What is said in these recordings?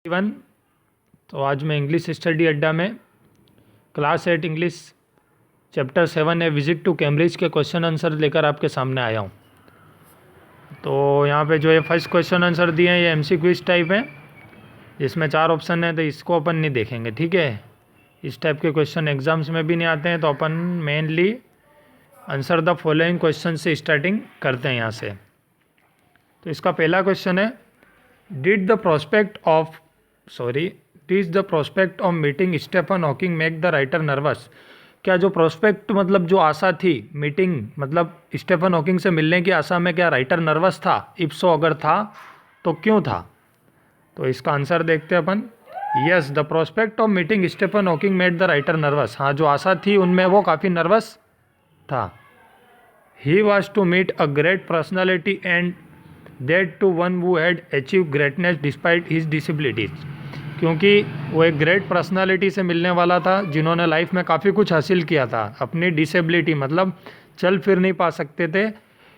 One. तो आज मैं इंग्लिश स्टडी अड्डा में क्लास 8 इंग्लिश चैप्टर 7 है विजिट टू कैम्ब्रिज के क्वेश्चन आंसर लेकर आपके सामने आया हूँ। तो यहाँ पे जो ये फर्स्ट क्वेश्चन आंसर दिए हैं ये एमसीक्यू टाइप है, जिसमें 4 ऑप्शन है, तो इसको अपन नहीं देखेंगे, ठीक है। इस टाइप के क्वेश्चन एग्जाम्स में भी नहीं आते हैं, तो अपन mainly answer the following question से स्टार्टिंग करते हैं यहाँ से। तो इसका पहला क्वेश्चन है, did the prospect of meeting Stephen Hawking make the writer nervous. क्या जो प्रोस्पेक्ट मतलब जो आशा थी, मीटिंग मतलब स्टीफन हॉकिंग से मिलने की आशा में, क्या राइटर नर्वस था? इफ सो अगर था तो क्यों था? तो इसका आंसर देखते हैं अपन। Yes, the prospect of meeting Stephen Hawking made the writer nervous. हाँ, जो आशा थी उनमें वो काफ़ी नर्वस था। He was to meet a great personality and that too one who had achieved greatness despite his disabilities। क्योंकि वो एक ग्रेट पर्सनालिटी से मिलने वाला था जिन्होंने लाइफ में काफ़ी कुछ हासिल किया था। अपनी डिसेबिलिटी मतलब चल फिर नहीं पा सकते थे,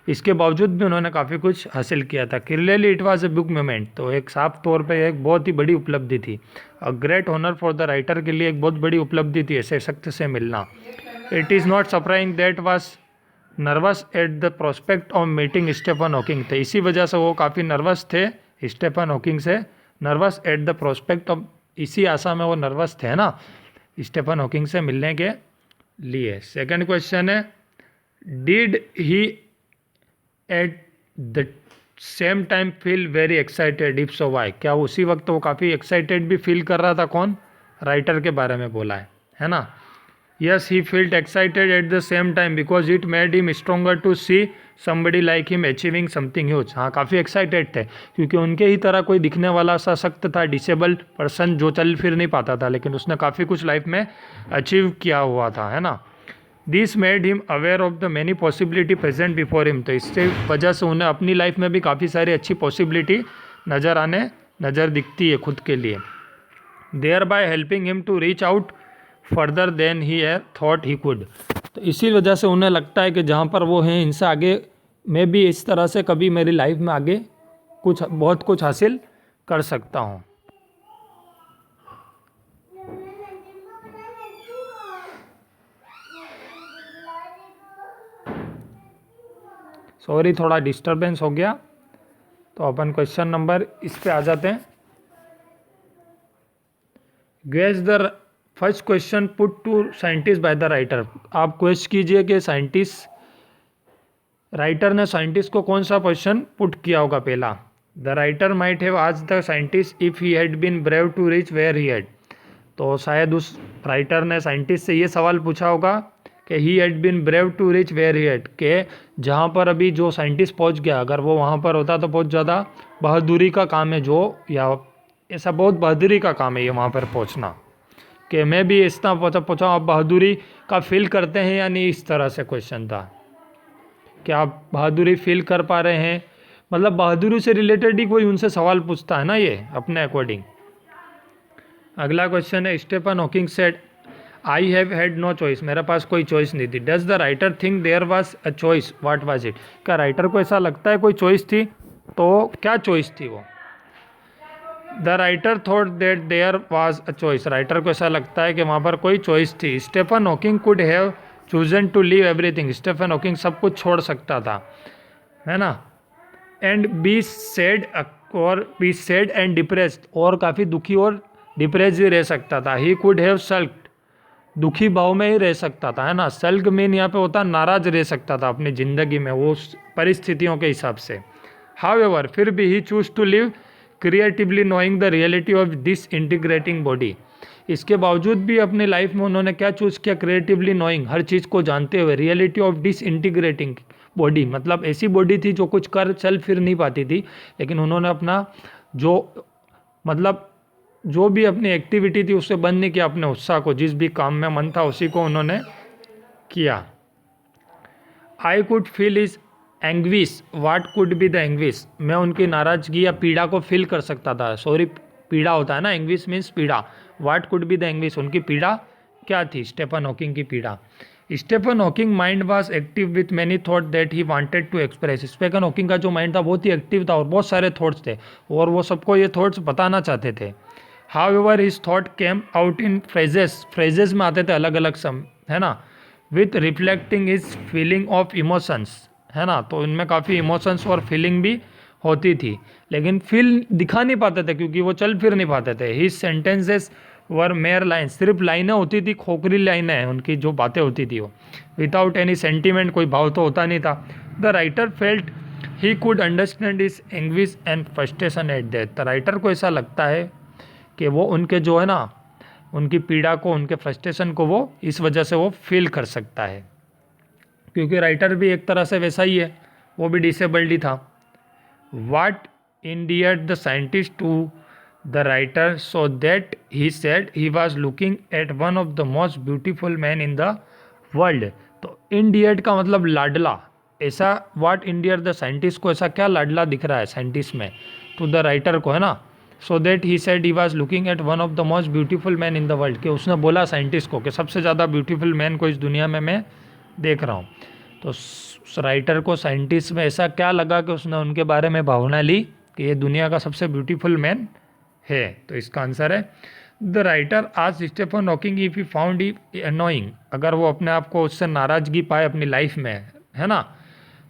इसके बावजूद भी उन्होंने काफ़ी कुछ हासिल किया था। Clearly it was a big moment. तो एक साफ तौर पे एक बहुत ही बड़ी उपलब्धि थी। A great honour for the writer के लिए एक बहुत बड़ी उपलब्धि थी ऐसे शख्स से मिलना। It is not surprising that was nervous at the prospect of meeting Stephen Hawking. तो इसी वजह से वो काफ़ी नर्वस थे स्टीफन हॉकिंग से। Nervous at the prospect of, इसी आशा में वो नर्वस थे ना, स्टीफन हॉकिंग से मिलने के लिए। सेकंड क्वेश्चन है, did he at the same time feel very excited, if so why. क्या उसी वक्त वो काफ़ी एक्साइटेड भी फील कर रहा था? कौन? राइटर के बारे में बोला है ना। Yes, he felt excited at the same time because it made him stronger to see somebody like him achieving something huge। हाँ, काफ़ी एक्साइटेड थे क्योंकि उनके ही तरह कोई दिखने वाला सा सख्त था, डिसेबल्ड पर्सन जो चल फिर नहीं पाता था, लेकिन उसने काफ़ी कुछ लाइफ में अचीव किया हुआ था, है ना। This made him aware of the many possibility present before him. तो इससे वजह से उन्हें अपनी लाइफ में भी काफ़ी सारी अच्छी पॉसिबिलिटी नज़र दिखती है खुद के लिए। Thereby helping him to reach out further than he thought he could. तो इसी वजह से उन्हें लगता है कि जहाँ पर वो हैं इनसे आगे मैं भी इस तरह से कभी मेरी लाइफ में आगे बहुत कुछ हासिल कर सकता हूँ। सॉरी, थोड़ा डिस्टरबेंस हो गया। तो अपन क्वेश्चन नंबर इस पे आ जाते हैं। Guess the first question put to scientist by the writer. आप क्वेश्चन कीजिए कि राइटर ने साइंटिस्ट को कौन सा क्वेश्चन पुट किया होगा। पहला, the writer might have asked the scientist if he had been brave to reach where he had. तो शायद उस राइटर ने साइंटिस्ट से ये सवाल पूछा होगा कि he had been brave to reach where he had, के जहाँ पर अभी जो साइंटिस्ट पहुँच गया, अगर वो वहाँ पर होता तो बहुत ज़्यादा बहादुरी का काम है या ऐसा बहुत बहादुरी का काम है ये वहाँ पर पहुँचना, कि मैं भी इस तरह पहुँचा। आप बहादुरी का फील करते हैं या नहीं, इस तरह से क्वेश्चन था कि आप बहादुरी फील कर पा रहे हैं, मतलब बहादुरी से रिलेटेड ही कोई उनसे सवाल पूछता है ना ये अपने अकॉर्डिंग। अगला क्वेश्चन है, Stephen Hawking said I have had no choice. मेरे पास कोई चॉइस नहीं थी। Does the writer think there was a choice, what was it. क्या राइटर को ऐसा लगता है कोई चॉइस थी? तो क्या चॉइस थी वो? The writer thought that there was a choice. Writer को ऐसा लगता है कि वहाँ पर कोई चॉइस थी। Stephen Hawking could have chosen to leave everything. Stephen Hawking सब कुछ छोड़ सकता था, है ना। And be sad and depressed, और काफ़ी दुखी और डिप्रेस भी रह सकता था। ही कुड हैव सल्क्ड, दुखी भाव में ही रह सकता था, है ना। सल्क मीन यहाँ पे होता नाराज रह सकता था अपनी ज़िंदगी में वो परिस्थितियों के हिसाब से। हाउएवर, फिर भी he choose to live creatively knowing the reality of disintegrating body. इसके बावजूद भी अपनी लाइफ में उन्होंने क्या चूज़ किया? क्रिएटिवली नोइंग, हर चीज़ को जानते हुए। रियलिटी ऑफ डिसइंटीग्रेटिंग बॉडी मतलब ऐसी बॉडी थी जो कुछ कर चल फिर नहीं पाती थी, लेकिन उन्होंने अपना जो भी अपनी एक्टिविटी थी उससे बंद नहीं किया। अपने उत्साह को, जिस भी काम में मन था उसी को उन्होंने किया। I could feel is anguish, watt could be the anguish. मैं उनकी नाराज़गी या पीड़ा को फील कर सकता था। सॉरी, पीड़ा होता है ना, एंग्विश मीन्स पीड़ा। What could be the anguish, उनकी पीड़ा क्या थी? स्टीफन हॉकिंग की पीड़ा। Stephen Hawking mind was active with many thought that he wanted to express. Stephen Hawking का जो माइंड था बहुत ही एक्टिव था और बहुत सारे थॉट्स थे और वो सबको ये थॉट्स बताना चाहते थे। How ever his thought came out in phrases में आते थे अलग अलग सम, है ना, with reflecting his feeling of emotions, है ना, तो इनमें काफ़ी इमोशंस और फीलिंग भी होती थी, लेकिन फील दिखा नहीं पाते थे क्योंकि वो चल फिर नहीं पाते थे। हिज सेंटेंसेस वर मेयर लाइन, सिर्फ लाइनें होती थी, खोखरी लाइनें हैं उनकी, जो बातें होती थी वो, विदाउट एनी सेंटिमेंट, कोई भाव तो होता नहीं था। The writer felt he could understand is anguish and frustration at that, the writer को ऐसा लगता है कि वो उनके जो है ना, उनकी पीड़ा को, उनके फ्रस्ट्रेशन को वो इस वजह से वो फील कर सकता है, क्योंकि राइटर भी एक तरह से वैसा ही है, वो भी डिसेबल्ड ही था। What indeed the scientist to the writer so that he said he was looking at one of the most beautiful man in the world. तो इंडियड का मतलब लाडला, ऐसा वाट इंडियड द साइंटिस्ट को ऐसा क्या लाडला दिख रहा है साइंटिस्ट में, टू द राइटर को, है ना, सो that he said he was looking at one of the most beautiful man in the world, कि उसने बोला साइंटिस्ट को कि सबसे ज़्यादा ब्यूटीफुल मैन को इस दुनिया में मैं देख रहा हूँ। तो राइटर को साइंटिस्ट में ऐसा क्या लगा कि उसने उनके बारे में भावना ली कि ये दुनिया का सबसे ब्यूटीफुल मैन है। तो इसका आंसर है द राइटर आज Stephen Hawking if he found he annoying, अगर वो अपने आप को उससे नाराज़गी पाए अपनी लाइफ में, है ना,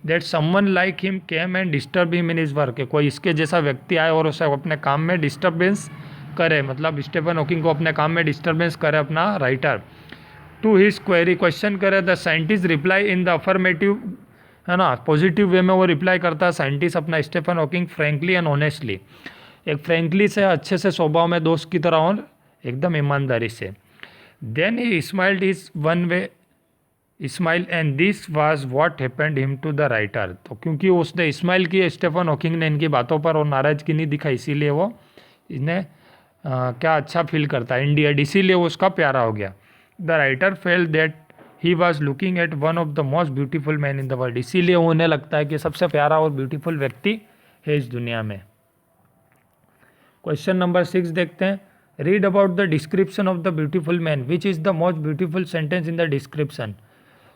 that someone like him came and disturb him in his work, कोई इसके जैसा व्यक्ति आए और उसे अपने काम में डिस्टर्बेंस करे, मतलब स्टीफन हॉकिंग को अपने काम में डिस्टर्बेंस करे अपना writer. To his query, question करे, the scientist reply in the affirmative, है ना, पॉजिटिव वे में वो रिप्लाई करता है साइंटिस्ट अपना Stephen Hawking frankly and honestly, एक फ्रेंकली से, अच्छे से स्वभाव में, दोस्त की तरह और एकदम ईमानदारी से। Then he smiled his one way smile and this was what happened him to the writer, तो क्योंकि उसने स्माइल की स्टीफन हॉकिंग ने इनकी बातों पर और नाराज़गी नहीं दिखाई, इसीलिए वो इन्हें क्या अच्छा फील करता है इंडियड, इसीलिए वो उसका प्यारा हो गया। The writer felt that he was looking at one of the most beautiful man in the world, इसीलिए उन्हें लगता है कि सबसे प्यारा और ब्यूटीफुल व्यक्ति है इस दुनिया में। क्वेश्चन नंबर 6 देखते हैं। Read about the description of the beautiful man, which is the most beautiful sentence in the description.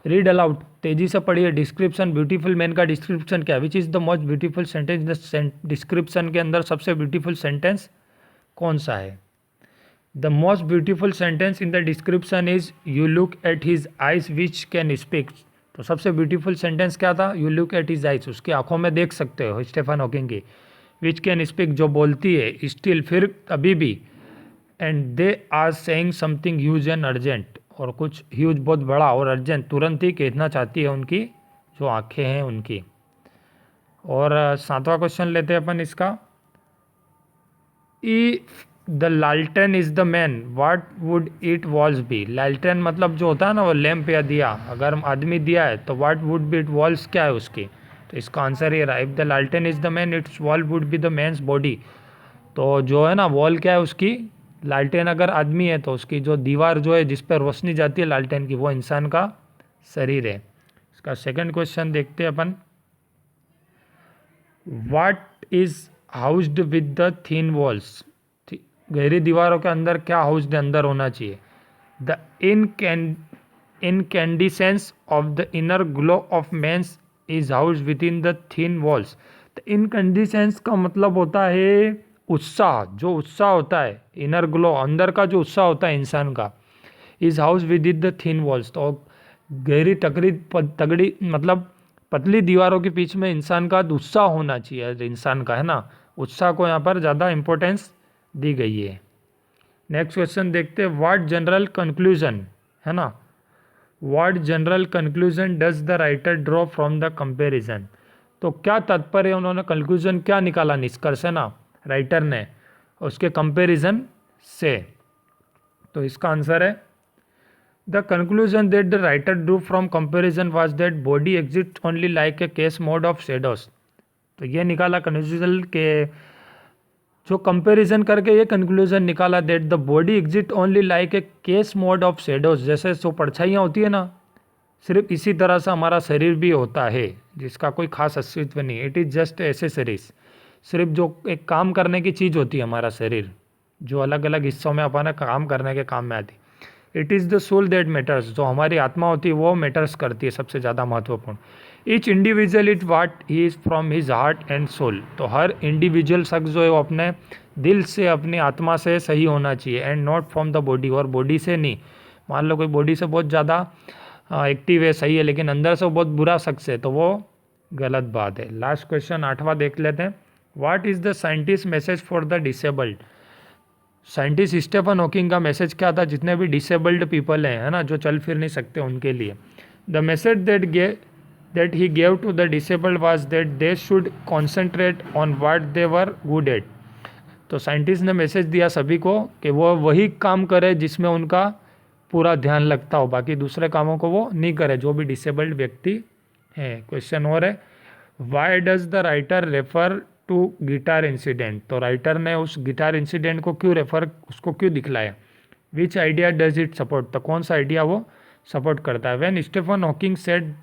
Read aloud, तेजी से पढ़िए, डिस्क्रिप्शन, ब्यूटीफुल मैन का डिस्क्रिप्शन क्या है, which is the most beautiful sentence in the description के अंदर सबसे beautiful sentence कौन सा है। The most beautiful sentence in the description is you look at his eyes which can speak, तो सबसे ब्यूटीफुल सेंटेंस क्या था, you look at his eyes, उसकी आंखों में देख सकते हो स्टीफन हॉकिंग की, विच कैन स्पीक, जो बोलती है, स्टिल, फिर अभी भी, and they are saying something huge and urgent, और कुछ ह्यूज बहुत बड़ा और अर्जेंट तुरंत ही कहना चाहती है उनकी जो आंखें हैं उनकी। और 7वां क्वेश्चन लेते हैं अपन इसका। ई द लालटेन is the man what would it walls be, लालटेन मतलब जो होता है ना वो लैम्प या दिया, अगर आदमी दिया है तो what would be it walls क्या है उसकी, तो इसका आंसर ये रहा, इफ द लालटेन is the man it's wall would be the man's body, तो जो है ना वॉल क्या है उसकी, लालटेन अगर आदमी है तो उसकी जो दीवार जो है जिस पर रोशनी जाती है लालटेन की, वो इंसान का शरीर है। इसका सेकंड क्वेश्चन देखते हैं अपन। What is housed with the thin walls, गहरी दीवारों के अंदर क्या हाउस्ड अंदर होना चाहिए। The incandescence of the inner glow of man's is housed within the thin walls, the incandescence का मतलब होता है उत्साह, जो उत्साह होता है, इनर ग्लो अंदर का जो उत्साह होता है इंसान का, is house with in the thin walls, तो गहरी तगड़ी मतलब पतली दीवारों के बीच में इंसान का उत्साह होना चाहिए, इंसान का, है ना, उत्साह को यहाँ पर ज़्यादा इंपॉर्टेंस दी गई है। नेक्स्ट क्वेश्चन देखते हैं। व्हाट जनरल कंक्लूजन, है ना, what general conclusion does the writer draw from the comparison, तो क्या तात्पर्य, उन्होंने कंक्लूजन क्या निकाला, निष्कर्ष, है ना, राइटर ने उसके कंपैरिजन से, तो इसका आंसर है the conclusion that the writer Drew from comparison was that body exist only like a case mode of shadows, तो ये निकाला कंक्लूजन के, जो कंपैरिजन करके ये कंक्लूजन निकाला that the body exist only like a case mode of shadows, जैसे जो परछाइयाँ होती है ना, सिर्फ इसी तरह से हमारा शरीर भी होता है जिसका कोई खास अस्तित्व नहीं, इट इज़ जस्ट एसेसरीज, सिर्फ जो एक काम करने की चीज़ होती है हमारा शरीर, जो अलग अलग हिस्सों में अपना काम करने के काम में आती, it is the soul that matters, जो हमारी आत्मा होती है वो मैटर्स करती है, सबसे ज़्यादा महत्वपूर्ण। Each individual it what he is from his heart and soul, तो हर इंडिविजुअल शख्स जो है वो अपने दिल से, अपनी आत्मा से सही होना चाहिए, and not from the body, और बॉडी से नहीं। मान लो कोई बॉडी से बहुत ज़्यादा एक्टिव है, सही है, लेकिन अंदर से वो बहुत बुरा शख्स है, तो वो गलत बात है। लास्ट क्वेश्चन 8वां देख लेते हैं। What is the scientist message for the disabled? Scientist Stephen Hawking का मैसेज क्या था जितने भी डिसेबल्ड पीपल हैं, है ना, जो चल फिर नहीं सकते, उनके लिए? The message that he gave to the disabled was that they should concentrate on what they were good at. तो साइंटिस्ट ने मैसेज दिया सभी को कि वो वही काम करे जिसमें उनका पूरा ध्यान लगता हो, बाकी दूसरे कामों को वो नहीं करे, जो भी डिसेबल्ड व्यक्ति हैं। क्वेश्चन और है, why does the writer refer to guitar incident? तो राइटर ने उस गिटार इंसिडेंट को क्यों उसको क्यों दिखलाया? Which idea does it support? तो कौन सा आइडिया वो सपोर्ट करता है? When Stephen Hawking said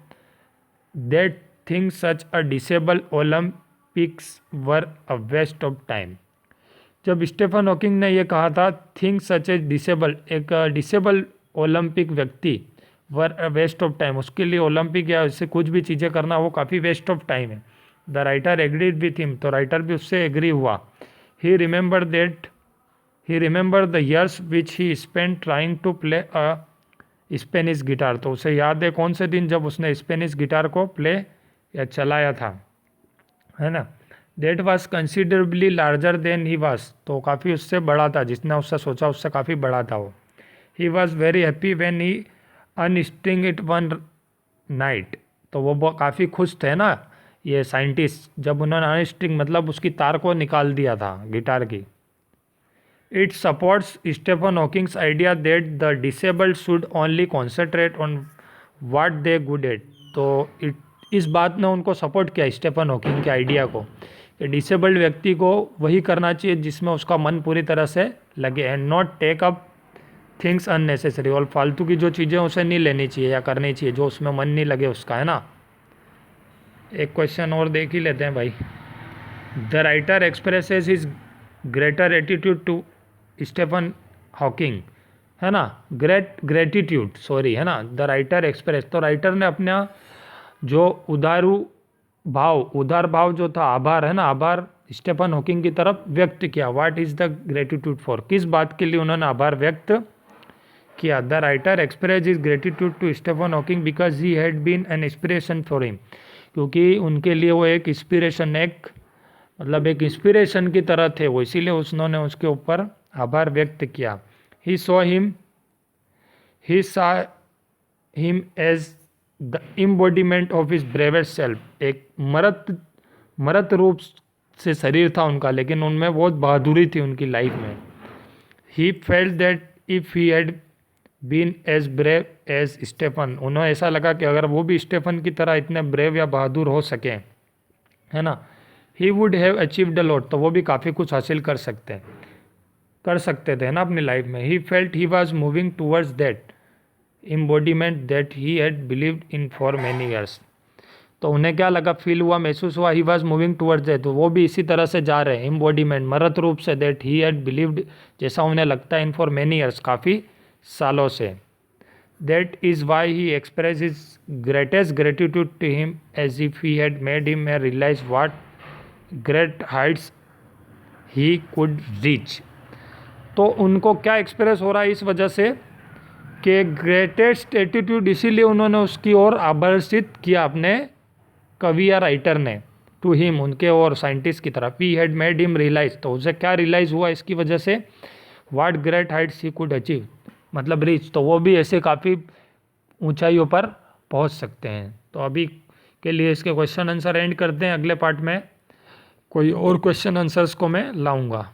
that thing such a disable Olympics were a waste of time. जब स्टीफन हॉकिंग ने ये कहा था थिंग सच ए डिसेबल, एक डिसेबल ओलंपिक व्यक्ति, were a waste of time, उसके लिए ओलंपिक या इससे कुछ भी चीज़ें करना वो काफ़ी वेस्ट ऑफ टाइम है। The writer agreed with him, तो राइटर भी उससे एग्री हुआ। He remember the years which he spend trying to play a Spanish guitar, तो उसे याद है कौन से दिन जब उसने स्पेनिश गिटार को प्ले या चलाया था, है ना। That was considerably larger than he was, तो काफ़ी उससे बड़ा था, जितना उससे सोचा उससे काफ़ी बड़ा था वो। He was very happy when he unstring it one night, तो वो काफ़ी खुश थे ना ये साइंटिस्ट जब उन्होंने अनस्ट्रिंग मतलब उसकी तार को निकाल दिया था गिटार की। It supports Stephen Hawking's idea that the disabled should only concentrate on what they good at, तो इस बात ने उनको सपोर्ट किया स्टीफन हॉकिंग के आइडिया को कि डिसेबल्ड व्यक्ति को वही करना चाहिए जिसमें उसका मन पूरी तरह से लगे, and not take up things unnecessary, और फालतू की जो चीज़ें उसे नहीं लेनी चाहिए या करनी चाहिए जो उसमें मन नहीं लगे उसका, है ना। एक क्वेश्चन और देख ही लेते हैं भाई। The writer expresses his greater attitude to Stephen Hawking, है ना, ग्रेटिट्यूड सॉरी, है ना। द राइटर एक्सप्रेस, तो राइटर ने अपना जो उदार भाव जो था, आभार, है ना, आभार स्टीफन हॉकिंग की तरफ व्यक्त किया। What is the gratitude for, किस बात के लिए उन्होंने आभार व्यक्त किया? The writer express is gratitude to Stephen Hawking because he had been an inspiration for him, क्योंकि उनके लिए वो एक इंस्पिरेशन, एक इंस्पिरेशन की तरह थे वो, इसीलिए उन्होंने उसके ऊपर आभार व्यक्त किया। He saw him as the embodiment of his bravest self, एक मरत रूप से शरीर था उनका, लेकिन उनमें बहुत बहादुरी थी उनकी लाइफ में। He felt that if he had been as brave as Stephen, उन्हें ऐसा लगा कि अगर वो भी स्टीफन की तरह इतने ब्रेव या बहादुर हो सके, है ना, he would have achieved a lot, तो वो भी काफ़ी कुछ हासिल कर सकते थे ना अपनी लाइफ में। He felt he was moving towards that embodiment that he had believed in for many years, तो उन्हें क्या लगा, फील हुआ, महसूस हुआ, he was moving towards that, तो वो भी इसी तरह से जा रहे हैं, एम्बॉडीमेंट मरत रूप से, दैट ही हैड बिलीव्ड, जैसा उन्हें लगता है, इन फॉर मैनी ईयर्स, काफ़ी सालों से। That is why he express his greatest gratitude to him as if he had made him realise what great heights he could reach, तो उनको क्या एक्सप्रेस हो रहा है इस वजह से कि ग्रेटेस्ट एटीट्यूड, इसीलिए उन्होंने उसकी ओर आकर्षित किया अपने कवि या राइटर ने, टू हिम, उनके और साइंटिस्ट की तरफ। He had made him realise, तो उसे क्या रियलाइज़ हुआ इसकी वजह से, what great heights he could achieve, मतलब रीच, तो वो भी ऐसे काफ़ी ऊंचाइयों पर पहुंच सकते हैं। तो अभी के लिए इसके क्वेश्चन आंसर एंड करते हैं, अगले पार्ट में कोई और क्वेश्चन आंसर्स को मैं लाऊंगा।